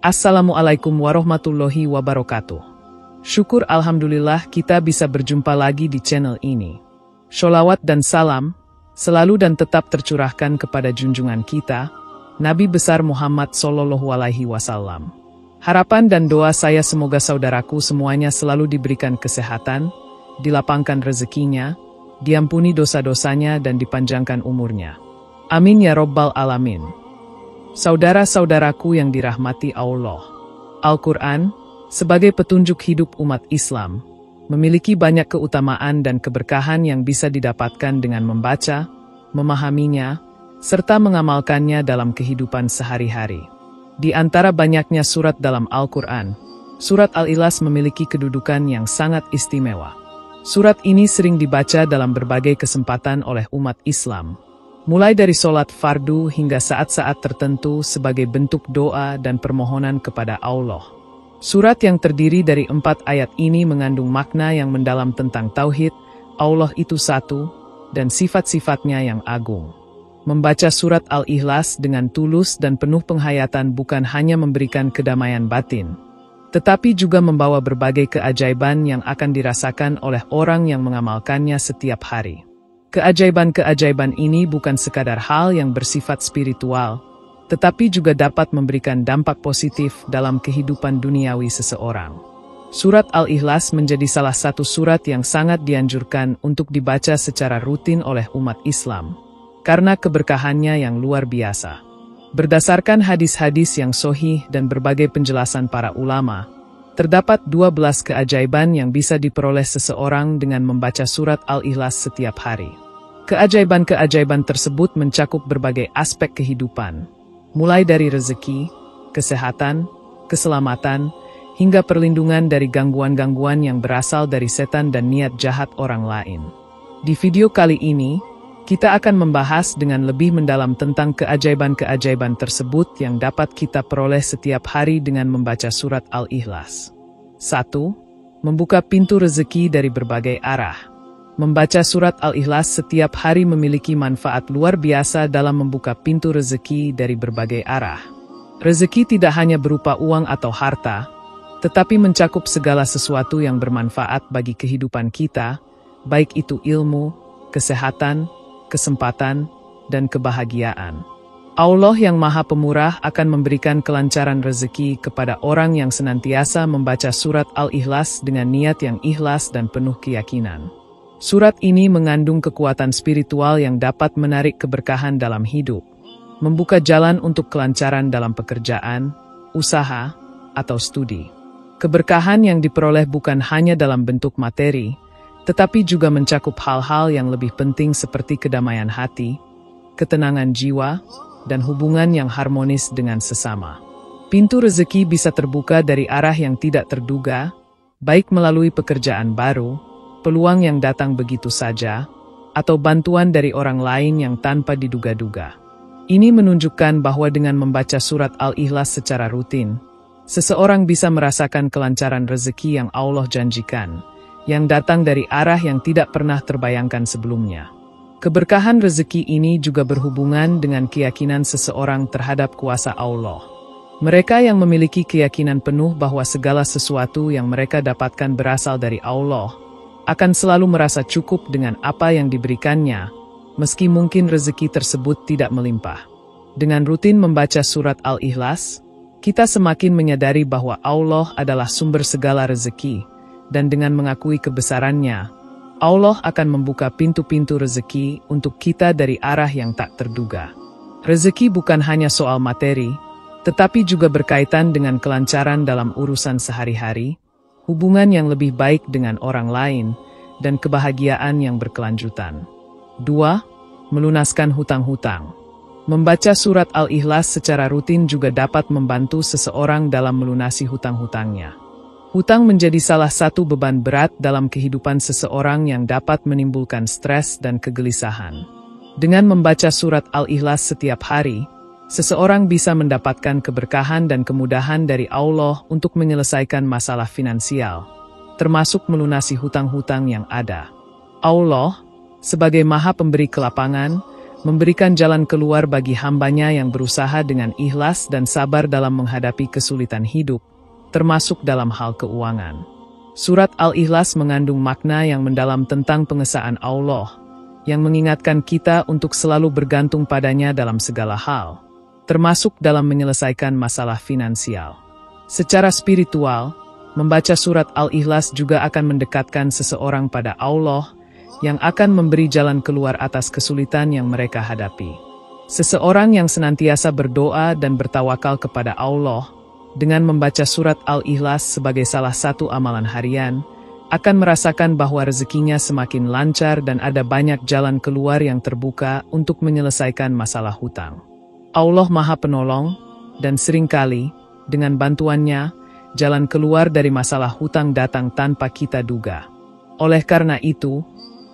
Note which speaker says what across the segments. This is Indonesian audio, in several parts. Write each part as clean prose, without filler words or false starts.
Speaker 1: Assalamualaikum warahmatullahi wabarakatuh. Syukur alhamdulillah kita bisa berjumpa lagi di channel ini. Sholawat dan salam selalu dan tetap tercurahkan kepada junjungan kita, Nabi besar Muhammad Sallallahu Alaihi Wasallam. Harapan dan doa saya semoga saudaraku semuanya selalu diberikan kesehatan, dilapangkan rezekinya, diampuni dosa-dosanya dan dipanjangkan umurnya. Amin ya Rabbal Alamin. Saudara-saudaraku yang dirahmati Allah, Al-Quran, sebagai petunjuk hidup umat Islam, memiliki banyak keutamaan dan keberkahan yang bisa didapatkan dengan membaca, memahaminya, serta mengamalkannya dalam kehidupan sehari-hari. Di antara banyaknya surat dalam Al-Quran, surat Al-Ikhlas memiliki kedudukan yang sangat istimewa. Surat ini sering dibaca dalam berbagai kesempatan oleh umat Islam, mulai dari sholat fardu hingga saat-saat tertentu sebagai bentuk doa dan permohonan kepada Allah. Surat yang terdiri dari 4 ayat ini mengandung makna yang mendalam tentang tauhid, Allah itu satu, dan sifat-sifatnya yang agung. Membaca surat Al-Ikhlas dengan tulus dan penuh penghayatan bukan hanya memberikan kedamaian batin, tetapi juga membawa berbagai keajaiban yang akan dirasakan oleh orang yang mengamalkannya setiap hari. Keajaiban-keajaiban ini bukan sekadar hal yang bersifat spiritual, tetapi juga dapat memberikan dampak positif dalam kehidupan duniawi seseorang. Surat Al-Ikhlas menjadi salah satu surat yang sangat dianjurkan untuk dibaca secara rutin oleh umat Islam, karena keberkahannya yang luar biasa. Berdasarkan hadis-hadis yang sahih dan berbagai penjelasan para ulama, terdapat 12 keajaiban yang bisa diperoleh seseorang dengan membaca surat Al-Ikhlas setiap hari. Keajaiban-keajaiban tersebut mencakup berbagai aspek kehidupan, mulai dari rezeki, kesehatan, keselamatan, hingga perlindungan dari gangguan-gangguan yang berasal dari setan dan niat jahat orang lain. Di video kali ini, kita akan membahas dengan lebih mendalam tentang keajaiban-keajaiban tersebut yang dapat kita peroleh setiap hari dengan membaca surat Al-Ikhlas. 1. Membuka pintu rezeki dari berbagai arah. Membaca surat Al-Ikhlas setiap hari memiliki manfaat luar biasa dalam membuka pintu rezeki dari berbagai arah. Rezeki tidak hanya berupa uang atau harta, tetapi mencakup segala sesuatu yang bermanfaat bagi kehidupan kita, baik itu ilmu, kesehatan, kesempatan, dan kebahagiaan. Allah yang Maha Pemurah akan memberikan kelancaran rezeki kepada orang yang senantiasa membaca surat Al-Ikhlas dengan niat yang ikhlas dan penuh keyakinan. Surat ini mengandung kekuatan spiritual yang dapat menarik keberkahan dalam hidup, membuka jalan untuk kelancaran dalam pekerjaan, usaha, atau studi. Keberkahan yang diperoleh bukan hanya dalam bentuk materi, tetapi juga mencakup hal-hal yang lebih penting seperti kedamaian hati, ketenangan jiwa, dan hubungan yang harmonis dengan sesama. Pintu rezeki bisa terbuka dari arah yang tidak terduga, baik melalui pekerjaan baru, peluang yang datang begitu saja, atau bantuan dari orang lain yang tanpa diduga-duga. Ini menunjukkan bahwa dengan membaca surat Al-Ikhlas secara rutin, seseorang bisa merasakan kelancaran rezeki yang Allah janjikan, yang datang dari arah yang tidak pernah terbayangkan sebelumnya. Keberkahan rezeki ini juga berhubungan dengan keyakinan seseorang terhadap kuasa Allah. Mereka yang memiliki keyakinan penuh bahwa segala sesuatu yang mereka dapatkan berasal dari Allah, akan selalu merasa cukup dengan apa yang diberikannya, meski mungkin rezeki tersebut tidak melimpah. Dengan rutin membaca surat Al-Ikhlas, kita semakin menyadari bahwa Allah adalah sumber segala rezeki, dan dengan mengakui kebesarannya, Allah akan membuka pintu-pintu rezeki untuk kita dari arah yang tak terduga. Rezeki bukan hanya soal materi, tetapi juga berkaitan dengan kelancaran dalam urusan sehari-hari, hubungan yang lebih baik dengan orang lain, dan kebahagiaan yang berkelanjutan. 2. Melunaskan hutang-hutang. Membaca surat Al-Ikhlas secara rutin juga dapat membantu seseorang dalam melunasi hutang-hutangnya. Hutang menjadi salah satu beban berat dalam kehidupan seseorang yang dapat menimbulkan stres dan kegelisahan. Dengan membaca surat Al-Ikhlas setiap hari, seseorang bisa mendapatkan keberkahan dan kemudahan dari Allah untuk menyelesaikan masalah finansial, termasuk melunasi hutang-hutang yang ada. Allah, sebagai Maha Pemberi kelapangan, memberikan jalan keluar bagi hambanya yang berusaha dengan ikhlas dan sabar dalam menghadapi kesulitan hidup, termasuk dalam hal keuangan. Surat Al-Ikhlas mengandung makna yang mendalam tentang pengesaan Allah, yang mengingatkan kita untuk selalu bergantung padanya dalam segala hal, termasuk dalam menyelesaikan masalah finansial. Secara spiritual, membaca surat Al-Ikhlas juga akan mendekatkan seseorang pada Allah, yang akan memberi jalan keluar atas kesulitan yang mereka hadapi. Seseorang yang senantiasa berdoa dan bertawakal kepada Allah, dengan membaca surat Al-Ikhlas sebagai salah satu amalan harian, akan merasakan bahwa rezekinya semakin lancar dan ada banyak jalan keluar yang terbuka untuk menyelesaikan masalah hutang. Allah Maha Penolong, dan seringkali, dengan bantuannya, jalan keluar dari masalah hutang datang tanpa kita duga. Oleh karena itu,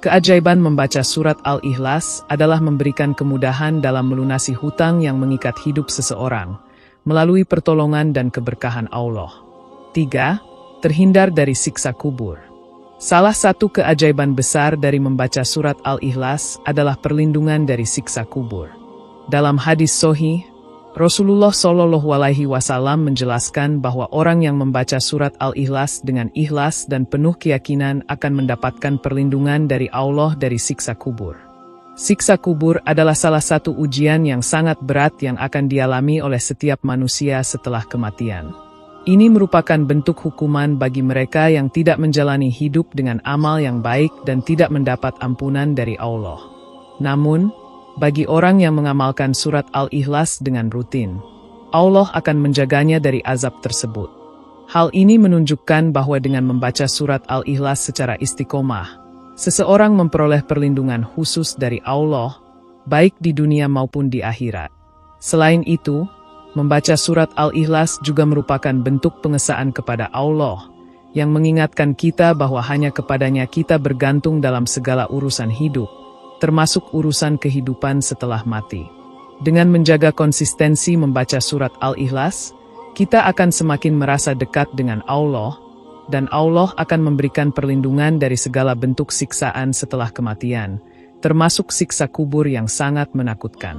Speaker 1: keajaiban membaca surat Al-Ikhlas adalah memberikan kemudahan dalam melunasi hutang yang mengikat hidup seseorang, melalui pertolongan dan keberkahan Allah. 3. Terhindar dari siksa kubur. Salah satu keajaiban besar dari membaca surat Al-Ikhlas adalah perlindungan dari siksa kubur. Dalam hadis sahih, Rasulullah SAW menjelaskan bahwa orang yang membaca surat Al-Ikhlas dengan ikhlas dan penuh keyakinan akan mendapatkan perlindungan dari Allah dari siksa kubur. Siksa kubur adalah salah satu ujian yang sangat berat yang akan dialami oleh setiap manusia setelah kematian. Ini merupakan bentuk hukuman bagi mereka yang tidak menjalani hidup dengan amal yang baik dan tidak mendapat ampunan dari Allah. Namun, bagi orang yang mengamalkan surat Al-Ikhlas dengan rutin, Allah akan menjaganya dari azab tersebut. Hal ini menunjukkan bahwa dengan membaca surat Al-Ikhlas secara istiqomah, seseorang memperoleh perlindungan khusus dari Allah, baik di dunia maupun di akhirat. Selain itu, membaca surat Al-Ikhlas juga merupakan bentuk pengesaan kepada Allah, yang mengingatkan kita bahwa hanya kepadanya kita bergantung dalam segala urusan hidup, termasuk urusan kehidupan setelah mati. Dengan menjaga konsistensi membaca surat Al-Ikhlas, kita akan semakin merasa dekat dengan Allah, dan Allah akan memberikan perlindungan dari segala bentuk siksaan setelah kematian, termasuk siksa kubur yang sangat menakutkan.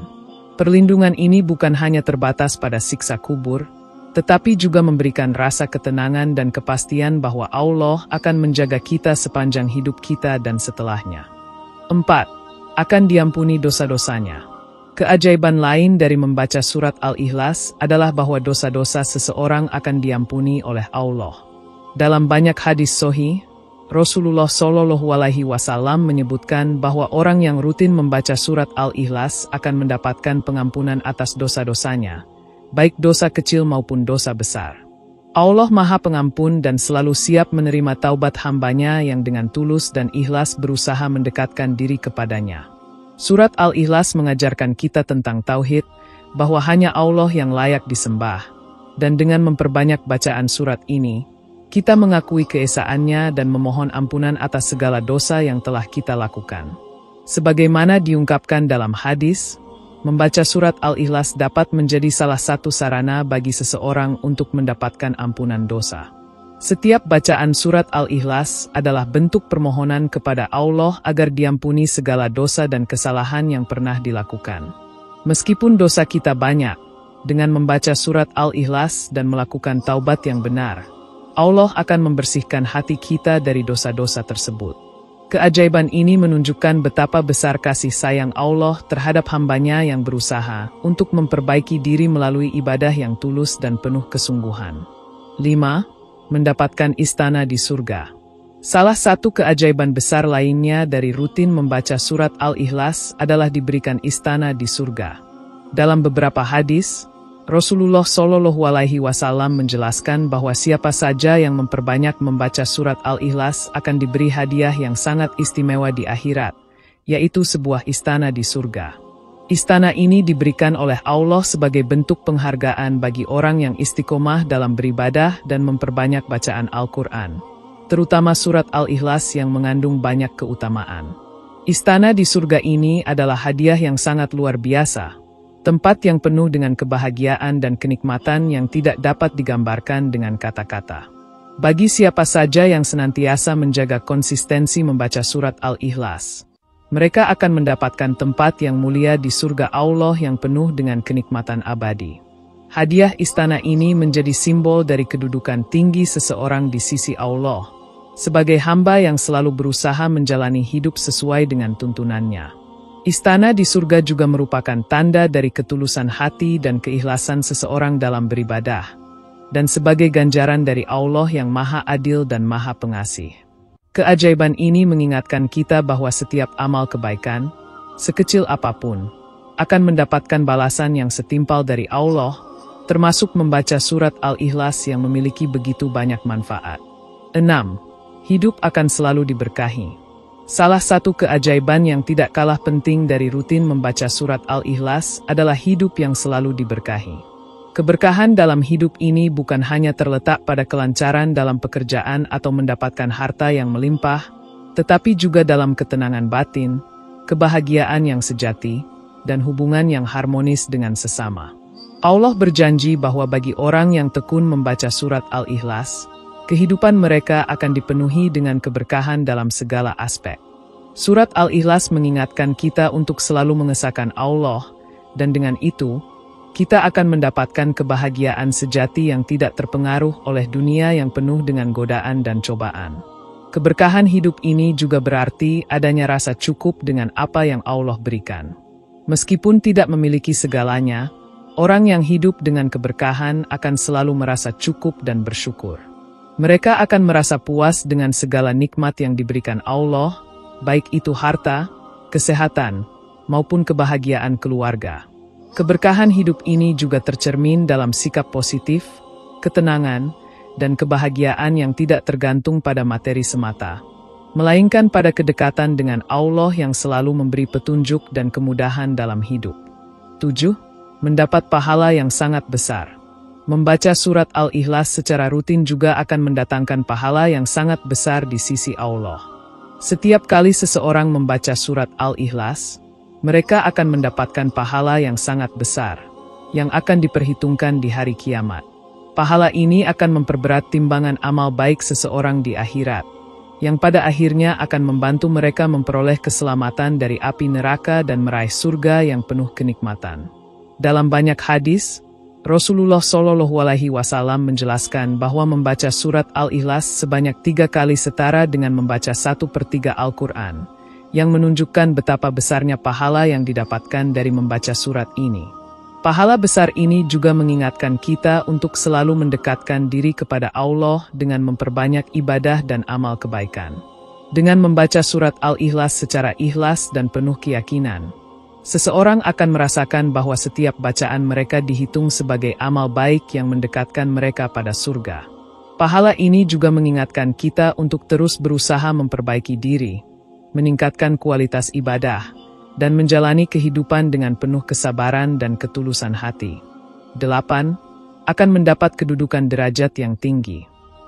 Speaker 1: Perlindungan ini bukan hanya terbatas pada siksa kubur, tetapi juga memberikan rasa ketenangan dan kepastian bahwa Allah akan menjaga kita sepanjang hidup kita dan setelahnya. 4. Akan diampuni dosa-dosanya. Keajaiban lain dari membaca surat Al-Ikhlas adalah bahwa dosa-dosa seseorang akan diampuni oleh Allah. Dalam banyak hadis sahih, Rasulullah SAW menyebutkan bahwa orang yang rutin membaca surat Al-Ikhlas akan mendapatkan pengampunan atas dosa-dosanya, baik dosa kecil maupun dosa besar. Allah Maha Pengampun dan selalu siap menerima taubat hambanya yang dengan tulus dan ikhlas berusaha mendekatkan diri kepadanya. Surat Al-Ikhlas mengajarkan kita tentang tauhid, bahwa hanya Allah yang layak disembah, dan dengan memperbanyak bacaan surat ini, kita mengakui keesaannya dan memohon ampunan atas segala dosa yang telah kita lakukan. Sebagaimana diungkapkan dalam hadis, membaca surat Al-Ikhlas dapat menjadi salah satu sarana bagi seseorang untuk mendapatkan ampunan dosa. Setiap bacaan surat Al-Ikhlas adalah bentuk permohonan kepada Allah agar diampuni segala dosa dan kesalahan yang pernah dilakukan. Meskipun dosa kita banyak, dengan membaca surat Al-Ikhlas dan melakukan taubat yang benar, Allah akan membersihkan hati kita dari dosa-dosa tersebut. Keajaiban ini menunjukkan betapa besar kasih sayang Allah terhadap hambanya yang berusaha untuk memperbaiki diri melalui ibadah yang tulus dan penuh kesungguhan. 5. Mendapatkan istana di surga. Salah satu keajaiban besar lainnya dari rutin membaca surat Al-Ikhlas adalah diberikan istana di surga. Dalam beberapa hadis, Rasulullah SAW menjelaskan bahwa siapa saja yang memperbanyak membaca surat Al-Ikhlas akan diberi hadiah yang sangat istimewa di akhirat, yaitu sebuah istana di surga. Istana ini diberikan oleh Allah sebagai bentuk penghargaan bagi orang yang istiqomah dalam beribadah dan memperbanyak bacaan Al-Quran, terutama surat Al-Ikhlas yang mengandung banyak keutamaan. Istana di surga ini adalah hadiah yang sangat luar biasa, tempat yang penuh dengan kebahagiaan dan kenikmatan yang tidak dapat digambarkan dengan kata-kata. Bagi siapa saja yang senantiasa menjaga konsistensi membaca surat Al-Ikhlas, Mereka akan mendapatkan tempat yang mulia di surga Allah yang penuh dengan kenikmatan abadi. Hadiah istana ini menjadi simbol dari kedudukan tinggi seseorang di sisi Allah, sebagai hamba yang selalu berusaha menjalani hidup sesuai dengan tuntunannya. Istana di surga juga merupakan tanda dari ketulusan hati dan keikhlasan seseorang dalam beribadah, dan sebagai ganjaran dari Allah yang Maha Adil dan Maha Pengasih. Keajaiban ini mengingatkan kita bahwa setiap amal kebaikan, sekecil apapun, akan mendapatkan balasan yang setimpal dari Allah, termasuk membaca surat Al-Ikhlas yang memiliki begitu banyak manfaat. 6. Hidup akan selalu diberkahi. Salah satu keajaiban yang tidak kalah penting dari rutin membaca surat Al-Ikhlas adalah hidup yang selalu diberkahi. Keberkahan dalam hidup ini bukan hanya terletak pada kelancaran dalam pekerjaan atau mendapatkan harta yang melimpah, tetapi juga dalam ketenangan batin, kebahagiaan yang sejati, dan hubungan yang harmonis dengan sesama. Allah berjanji bahwa bagi orang yang tekun membaca surat Al-Ikhlas, kehidupan mereka akan dipenuhi dengan keberkahan dalam segala aspek. Surat Al-Ikhlas mengingatkan kita untuk selalu mengesahkan Allah, dan dengan itu, kita akan mendapatkan kebahagiaan sejati yang tidak terpengaruh oleh dunia yang penuh dengan godaan dan cobaan. Keberkahan hidup ini juga berarti adanya rasa cukup dengan apa yang Allah berikan. Meskipun tidak memiliki segalanya, orang yang hidup dengan keberkahan akan selalu merasa cukup dan bersyukur. Mereka akan merasa puas dengan segala nikmat yang diberikan Allah, baik itu harta, kesehatan, maupun kebahagiaan keluarga. Keberkahan hidup ini juga tercermin dalam sikap positif, ketenangan, dan kebahagiaan yang tidak tergantung pada materi semata, melainkan pada kedekatan dengan Allah yang selalu memberi petunjuk dan kemudahan dalam hidup. 7. Mendapat pahala yang sangat besar. Membaca surat Al-Ikhlas secara rutin juga akan mendatangkan pahala yang sangat besar di sisi Allah. Setiap kali seseorang membaca surat Al-Ikhlas, mereka akan mendapatkan pahala yang sangat besar, yang akan diperhitungkan di hari kiamat. Pahala ini akan memperberat timbangan amal baik seseorang di akhirat, yang pada akhirnya akan membantu mereka memperoleh keselamatan dari api neraka dan meraih surga yang penuh kenikmatan. Dalam banyak hadis, Rasulullah SAW menjelaskan bahwa membaca surat Al-Ikhlas sebanyak 3 kali setara dengan membaca 1/3 Al-Quran, yang menunjukkan betapa besarnya pahala yang didapatkan dari membaca surat ini. Pahala besar ini juga mengingatkan kita untuk selalu mendekatkan diri kepada Allah dengan memperbanyak ibadah dan amal kebaikan. Dengan membaca surat Al-Ikhlas secara ikhlas dan penuh keyakinan, seseorang akan merasakan bahwa setiap bacaan mereka dihitung sebagai amal baik yang mendekatkan mereka pada surga. Pahala ini juga mengingatkan kita untuk terus berusaha memperbaiki diri, meningkatkan kualitas ibadah, dan menjalani kehidupan dengan penuh kesabaran dan ketulusan hati. 8. Akan mendapat kedudukan derajat yang tinggi.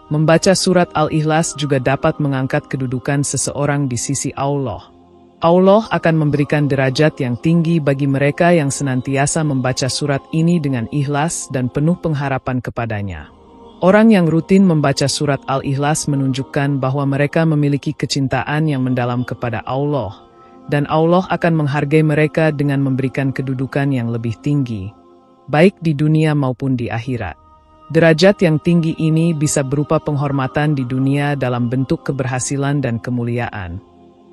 Speaker 1: Membaca surat Al-Ikhlas juga dapat mengangkat kedudukan seseorang di sisi Allah. Allah akan memberikan derajat yang tinggi bagi mereka yang senantiasa membaca surat ini dengan ikhlas dan penuh pengharapan kepadanya. Orang yang rutin membaca surat Al-Ikhlas menunjukkan bahwa mereka memiliki kecintaan yang mendalam kepada Allah, dan Allah akan menghargai mereka dengan memberikan kedudukan yang lebih tinggi, baik di dunia maupun di akhirat. Derajat yang tinggi ini bisa berupa penghormatan di dunia dalam bentuk keberhasilan dan kemuliaan,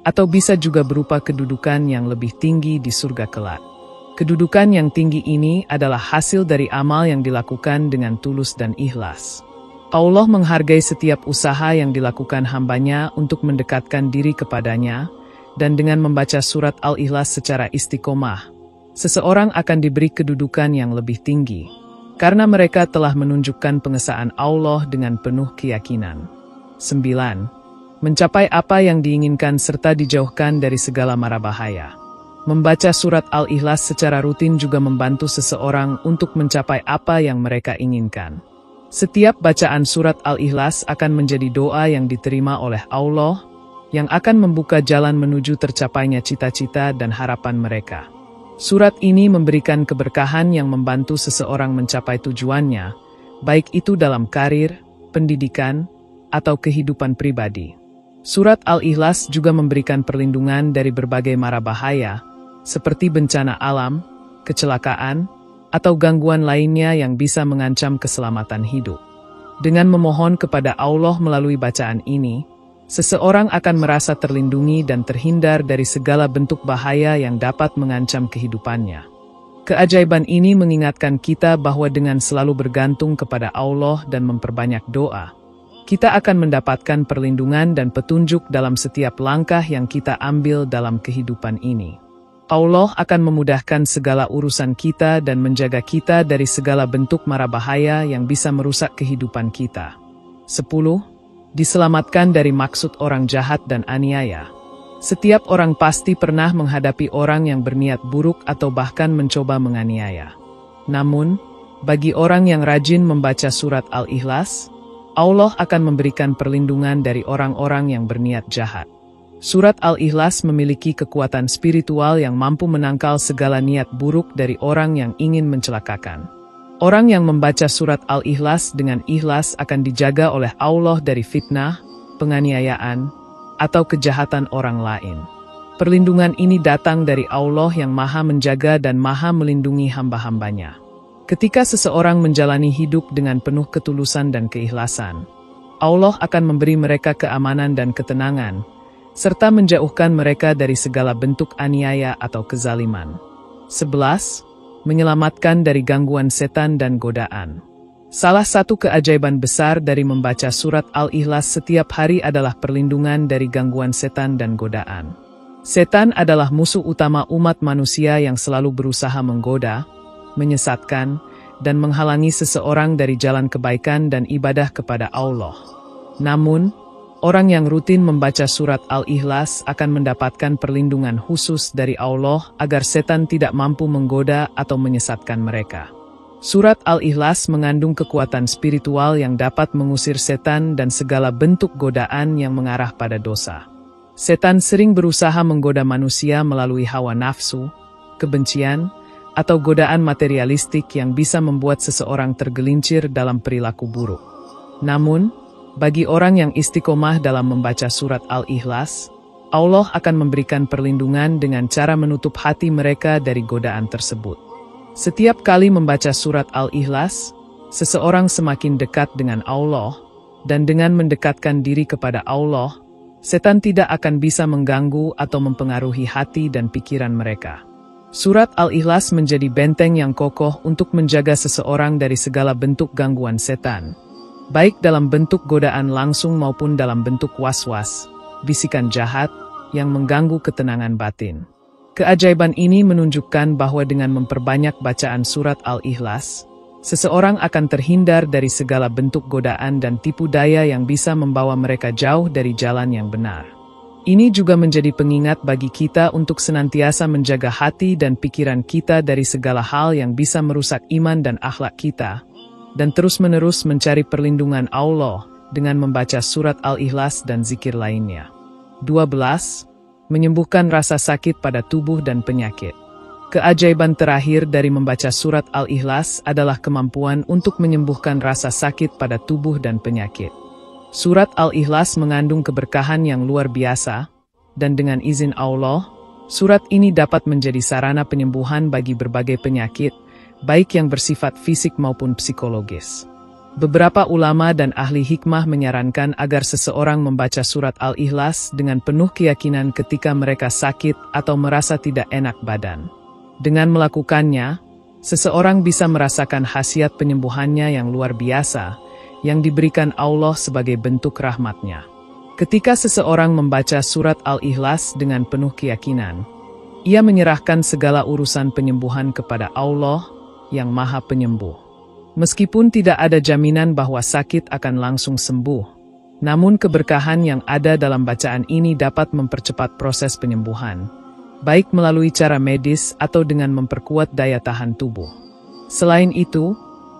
Speaker 1: atau bisa juga berupa kedudukan yang lebih tinggi di surga kelak. Kedudukan yang tinggi ini adalah hasil dari amal yang dilakukan dengan tulus dan ikhlas. Allah menghargai setiap usaha yang dilakukan hambanya untuk mendekatkan diri kepadanya, dan dengan membaca surat Al-Ikhlas secara istiqomah, seseorang akan diberi kedudukan yang lebih tinggi, karena mereka telah menunjukkan pengesaan Allah dengan penuh keyakinan. 9. Mencapai apa yang diinginkan serta dijauhkan dari segala mara bahaya. Membaca surat Al-Ikhlas secara rutin juga membantu seseorang untuk mencapai apa yang mereka inginkan. Setiap bacaan surat Al-Ikhlas akan menjadi doa yang diterima oleh Allah, yang akan membuka jalan menuju tercapainya cita-cita dan harapan mereka. Surat ini memberikan keberkahan yang membantu seseorang mencapai tujuannya, baik itu dalam karir, pendidikan, atau kehidupan pribadi. Surat Al-Ikhlas juga memberikan perlindungan dari berbagai mara bahaya, seperti bencana alam, kecelakaan, atau gangguan lainnya yang bisa mengancam keselamatan hidup. Dengan memohon kepada Allah melalui bacaan ini, seseorang akan merasa terlindungi dan terhindar dari segala bentuk bahaya yang dapat mengancam kehidupannya. Keajaiban ini mengingatkan kita bahwa dengan selalu bergantung kepada Allah dan memperbanyak doa, kita akan mendapatkan perlindungan dan petunjuk dalam setiap langkah yang kita ambil dalam kehidupan ini. Allah akan memudahkan segala urusan kita dan menjaga kita dari segala bentuk mara bahaya yang bisa merusak kehidupan kita. 10. Diselamatkan dari maksud orang jahat dan aniaya. Setiap orang pasti pernah menghadapi orang yang berniat buruk atau bahkan mencoba menganiaya. Namun, bagi orang yang rajin membaca surat Al-Ikhlas, Allah akan memberikan perlindungan dari orang-orang yang berniat jahat. Surat Al-Ikhlas memiliki kekuatan spiritual yang mampu menangkal segala niat buruk dari orang yang ingin mencelakakan. Orang yang membaca surat Al-Ikhlas dengan ikhlas akan dijaga oleh Allah dari fitnah, penganiayaan, atau kejahatan orang lain. Perlindungan ini datang dari Allah yang Maha Menjaga dan Maha Melindungi hamba-hambanya. Ketika seseorang menjalani hidup dengan penuh ketulusan dan keikhlasan, Allah akan memberi mereka keamanan dan ketenangan, serta menjauhkan mereka dari segala bentuk aniaya atau kezaliman. 11. Menyelamatkan dari gangguan setan dan godaan. Salah satu keajaiban besar dari membaca surat Al-Ikhlas setiap hari adalah perlindungan dari gangguan setan dan godaan. Setan adalah musuh utama umat manusia yang selalu berusaha menggoda, menyesatkan, dan menghalangi seseorang dari jalan kebaikan dan ibadah kepada Allah. Namun, orang yang rutin membaca surat Al-Ikhlas akan mendapatkan perlindungan khusus dari Allah agar setan tidak mampu menggoda atau menyesatkan mereka. Surat Al-Ikhlas mengandung kekuatan spiritual yang dapat mengusir setan dan segala bentuk godaan yang mengarah pada dosa. Setan sering berusaha menggoda manusia melalui hawa nafsu, kebencian, atau godaan materialistik yang bisa membuat seseorang tergelincir dalam perilaku buruk. Namun, bagi orang yang istiqomah dalam membaca surat Al-Ikhlas, Allah akan memberikan perlindungan dengan cara menutup hati mereka dari godaan tersebut. Setiap kali membaca surat Al-Ikhlas, seseorang semakin dekat dengan Allah, dan dengan mendekatkan diri kepada Allah, setan tidak akan bisa mengganggu atau mempengaruhi hati dan pikiran mereka. Surat Al-Ikhlas menjadi benteng yang kokoh untuk menjaga seseorang dari segala bentuk gangguan setan, baik dalam bentuk godaan langsung maupun dalam bentuk was-was, bisikan jahat, yang mengganggu ketenangan batin. Keajaiban ini menunjukkan bahwa dengan memperbanyak bacaan surat Al-Ikhlas, seseorang akan terhindar dari segala bentuk godaan dan tipu daya yang bisa membawa mereka jauh dari jalan yang benar. Ini juga menjadi pengingat bagi kita untuk senantiasa menjaga hati dan pikiran kita dari segala hal yang bisa merusak iman dan akhlak kita, dan terus-menerus mencari perlindungan Allah dengan membaca surat Al-Ikhlas dan zikir lainnya. 12. Menyembuhkan rasa sakit pada tubuh dan penyakit. Keajaiban terakhir dari membaca surat Al-Ikhlas adalah kemampuan untuk menyembuhkan rasa sakit pada tubuh dan penyakit. Surat Al-Ikhlas mengandung keberkahan yang luar biasa, dan dengan izin Allah, surat ini dapat menjadi sarana penyembuhan bagi berbagai penyakit, baik yang bersifat fisik maupun psikologis. Beberapa ulama dan ahli hikmah menyarankan agar seseorang membaca surat Al-Ikhlas dengan penuh keyakinan ketika mereka sakit atau merasa tidak enak badan. Dengan melakukannya, seseorang bisa merasakan khasiat penyembuhannya yang luar biasa, yang diberikan Allah sebagai bentuk rahmat-Nya. Ketika seseorang membaca surat Al-Ikhlas dengan penuh keyakinan, ia menyerahkan segala urusan penyembuhan kepada Allah yang Maha Penyembuh. Meskipun tidak ada jaminan bahwa sakit akan langsung sembuh, namun keberkahan yang ada dalam bacaan ini dapat mempercepat proses penyembuhan, baik melalui cara medis atau dengan memperkuat daya tahan tubuh. Selain itu,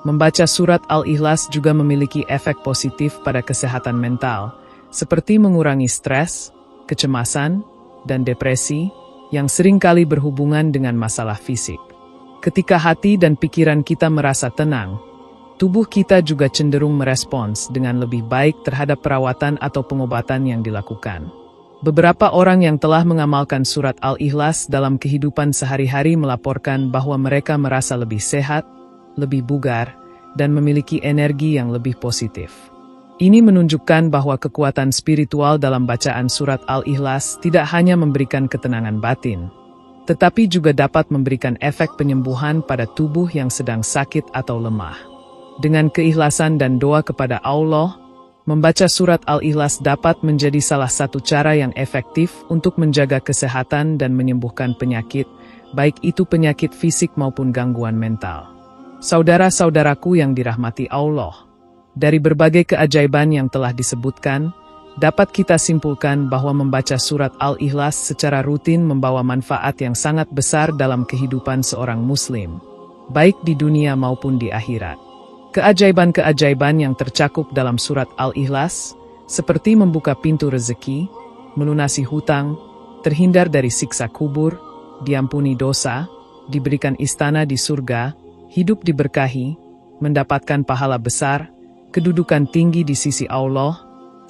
Speaker 1: membaca surat Al-Ikhlas juga memiliki efek positif pada kesehatan mental, seperti mengurangi stres, kecemasan, dan depresi, yang seringkali berhubungan dengan masalah fisik. Ketika hati dan pikiran kita merasa tenang, tubuh kita juga cenderung merespons dengan lebih baik terhadap perawatan atau pengobatan yang dilakukan. Beberapa orang yang telah mengamalkan surat Al-Ikhlas dalam kehidupan sehari-hari melaporkan bahwa mereka merasa lebih sehat, lebih bugar, dan memiliki energi yang lebih positif. Ini menunjukkan bahwa kekuatan spiritual dalam bacaan surat Al-Ikhlas tidak hanya memberikan ketenangan batin, tetapi juga dapat memberikan efek penyembuhan pada tubuh yang sedang sakit atau lemah. Dengan keikhlasan dan doa kepada Allah, membaca surat Al-Ikhlas dapat menjadi salah satu cara yang efektif untuk menjaga kesehatan dan menyembuhkan penyakit, baik itu penyakit fisik maupun gangguan mental. Saudara-saudaraku yang dirahmati Allah, dari berbagai keajaiban yang telah disebutkan, dapat kita simpulkan bahwa membaca surat Al-Ikhlas secara rutin membawa manfaat yang sangat besar dalam kehidupan seorang Muslim, baik di dunia maupun di akhirat. Keajaiban-keajaiban yang tercakup dalam surat Al-Ikhlas, seperti membuka pintu rezeki, melunasi hutang, terhindar dari siksa kubur, diampuni dosa, diberikan istana di surga, hidup diberkahi, mendapatkan pahala besar, kedudukan tinggi di sisi Allah,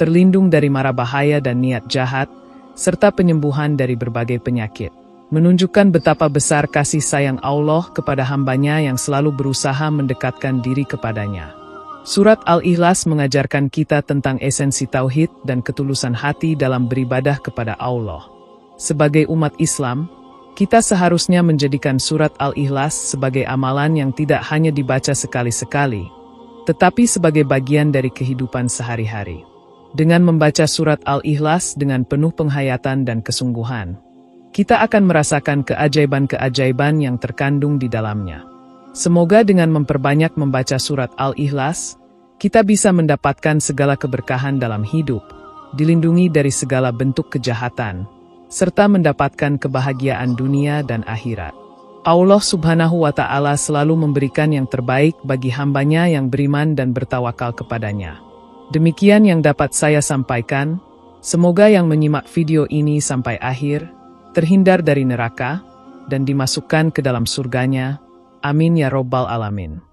Speaker 1: terlindung dari mara bahaya dan niat jahat, serta penyembuhan dari berbagai penyakit. Menunjukkan betapa besar kasih sayang Allah kepada hambanya yang selalu berusaha mendekatkan diri kepadanya. Surat Al-Ikhlas mengajarkan kita tentang esensi tauhid dan ketulusan hati dalam beribadah kepada Allah. Sebagai umat Islam, kita seharusnya menjadikan surat Al-Ikhlas sebagai amalan yang tidak hanya dibaca sekali-sekali, tetapi sebagai bagian dari kehidupan sehari-hari. Dengan membaca surat Al-Ikhlas dengan penuh penghayatan dan kesungguhan, kita akan merasakan keajaiban-keajaiban yang terkandung di dalamnya. Semoga dengan memperbanyak membaca surat Al-Ikhlas, kita bisa mendapatkan segala keberkahan dalam hidup, dilindungi dari segala bentuk kejahatan, serta mendapatkan kebahagiaan dunia dan akhirat. Allah Subhanahu wa Ta'ala selalu memberikan yang terbaik bagi hambanya yang beriman dan bertawakal kepadanya. Demikian yang dapat saya sampaikan. Semoga yang menyimak video ini sampai akhir terhindar dari neraka dan dimasukkan ke dalam surganya. Amin ya Rabbal Alamin.